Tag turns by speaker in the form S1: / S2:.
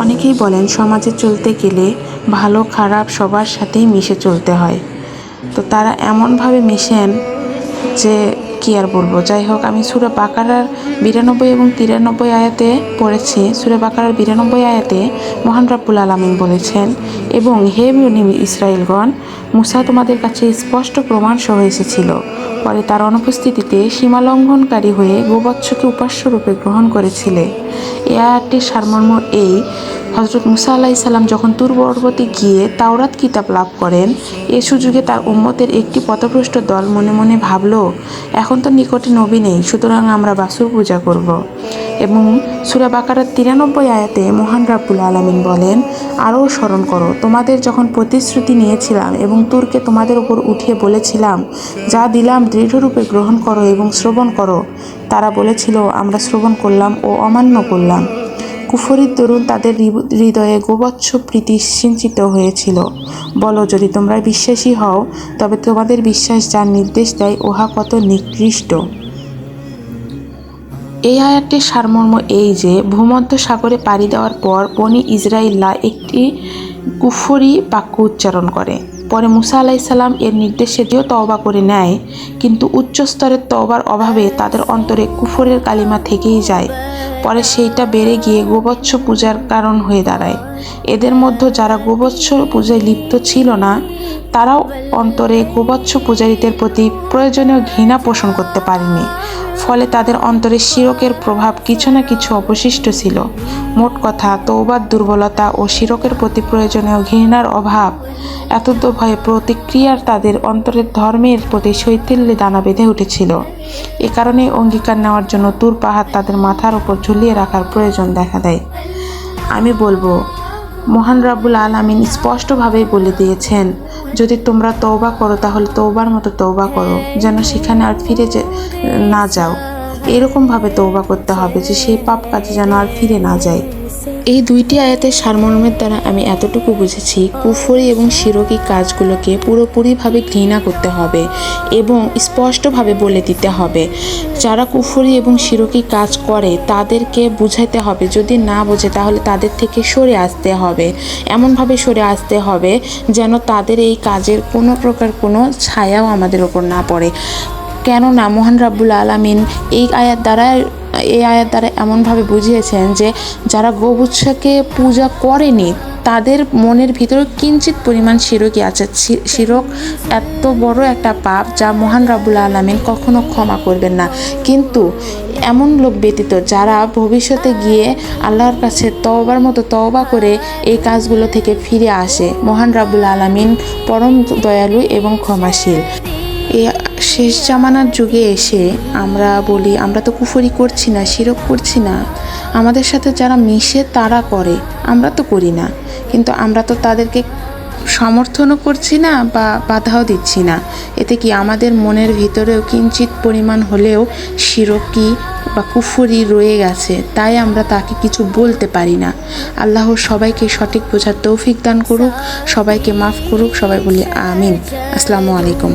S1: অনেকেই বলেন সমাজে চলতে গেলে ভালো খারাপ সবার সাথেই মিশে চলতে হয়। তো তারা এমনভাবে মেশেন যে কি আর বলবো। যাই হোক, আমি সূরা বাকারার 92 এবং 93 আয়াতে পড়েছি। সূরা বাকারার 92 আয়াতে মহান রব্বুল আলামিন বলেছেন, এবং হে বনী ইসরাইলগণ, মুসা তোমাদের কাছে স্পষ্ট প্রমাণ সহ এসেছিল। পরে তার অনুপস্থিতিতে সীমালঙ্ঘনকারী হয়ে গোবৎসকে উপাস্য রূপে গ্রহণ করেছিলে। এই আয়াতটির সারমর্ম এই: হজরত মুসা আলাইহিস সালাম যখন তুর পর্বতে গিয়ে তাওরাত কিতাব লাভ করেন, এ সুযোগে তার উম্মতের একটি পথভ্রষ্ট দল মনে মনে ভাবল, এখন তো নিকটে নবী নেই, সুতরাং আমরা বাছুর পূজা করব। এবং সূরা বাকারার 93 আয়াতে মহান রব্বুল আলামিন বলেন, আরও স্মরণ করো, তোমাদের যখন প্রতিশ্রুতি নিয়েছিলাম এবং তুরকে তোমাদের উপর উঠিয়ে বলেছিলাম, যা দিলাম দৃঢ়রূপে গ্রহণ করো এবং শ্রবণ করো। তারা বলেছিল, আমরা শ্রবণ করলাম ও অমান্য করলাম। কুফরির দরুন তাদের হৃদয়ে গোবৎস প্রীতি সিঞ্চিত হয়েছিল। বলো, যদি তোমরা বিশ্বাসী হও, তবে তোমাদের বিশ্বাস যার নির্দেশ দেয় উহা কত নিকৃষ্ট। এই আয়াতটির সারমর্ম এই যে, ভূমধ্য সাগরে পাড়ি দেওয়ার পর বনী ইসরাইলরা একটি কুফরি বাক্য উচ্চারণ করে। পরে মুসা আলাইহিস সালাম এর নির্দেশে দিয়েও তওবা করে নেয়, কিন্তু উচ্চ স্তরের তওবার অভাবে তাদের অন্তরে কুফরের কালিমা থেকেই যায়। পরে সেইটা বেড়ে গিয়ে গোবৎস পূজার কারণ হয়ে দাঁড়ায়। এদের মধ্যে যারা গোবৎস পূজায় লিপ্ত ছিল না, তারাও অন্তরে গোবৎস পূজারীদের প্রতি প্রয়োজনীয় ঘৃণা পোষণ করতে পারেনি। ফলে তাদের অন্তরে শিরকের প্রভাব কিছু না কিছু অবশিষ্ট ছিল। মোট কথা, তওবার দুর্বলতা ও শিরকের প্রতি প্রয়োজনীয় ঘৃণার অভাব এতদ ভয়ে প্রতিক্রিয়ার তাদের অন্তরের ধর্মের প্রতি শৈথিল্যে দানা বেঁধে উঠেছিল। এ কারণে অঙ্গীকার নেওয়ার জন্য তুর পাহাড় তাদের মাথার উপর ঝুলিয়ে রাখার প্রয়োজন দেখা দেয়। আমি বলবো, মহান রব্বুল আলামিন স্পষ্টভাবেই বলে দিয়েছেন, যদি তোমরা তওবা করো তাহলে তওবার মতো তওবা করো, যেন সেখানে আর ফিরে না যাও। এরকমভাবে তওবা করতে হবে যে সেই পাপ কাজে যেন আর ফিরে না যায়। এই দুইটি আয়াতের সারমর্মের দ্বারা আমি এতটুকু বুঝেছি, কুফরি এবং শিরকি কাজগুলোকে পুরোপুরিভাবে ঘৃণা করতে হবে এবং স্পষ্টভাবে বলে দিতে হবে। যারা কুফরি এবং শিরকি কাজ করে তাদেরকে বুঝাইতে হবে, যদি না বোঝে তাহলে তাদের থেকে সরে আসতে হবে। এমনভাবে সরে আসতে হবে যেন তাদের এই কাজের কোনো প্রকার কোনো ছায়াও আমাদের ওপর না পড়ে। কেননা মহান রব্বুল আলামিন এই আয়াত দ্বারা এমনভাবে বুঝিয়েছেন যে যারা গোবৎসকে পূজা করেনি তাদের মনের ভিতরে কিঞ্চিত পরিমাণ শিরকি আছে। শিরক এত বড় একটা পাপ যা মহান রব্বুল আলামিন কখনো ক্ষমা করবেন না। কিন্তু এমন লোক ব্যতীত যারা ভবিষ্যতে গিয়ে আল্লাহর কাছে তওবার মতো তওবা করে এই কাজগুলো থেকে ফিরে আসে, মহান রব্বুল আলামিন পরম দয়ালু এবং ক্ষমাশীল। এই শেষ জামানার যুগে এসে আমরা বলি, আমরা তো কুফরি করছি না, শিরক করছি না, আমাদের সাথে যারা মিশে তারা করে, আমরা তো করি না। কিন্তু আমরা তো তাদেরকে সমর্থনও করছি না বা বাধাও দিচ্ছি না। এতে কি আমাদের মনের ভিতরেও কিঞ্চিত পরিমাণ হলেও শিরকি বা কুফরি রয়ে গেছে, তাই আমরা তাকে কিছু বলতে পারি না। আল্লাহ সবাইকে সঠিক বোঝার তৌফিক দান করুক, সবাইকে মাফ করুক। সবাই বলি আমিন। আসসালামু আলাইকুম।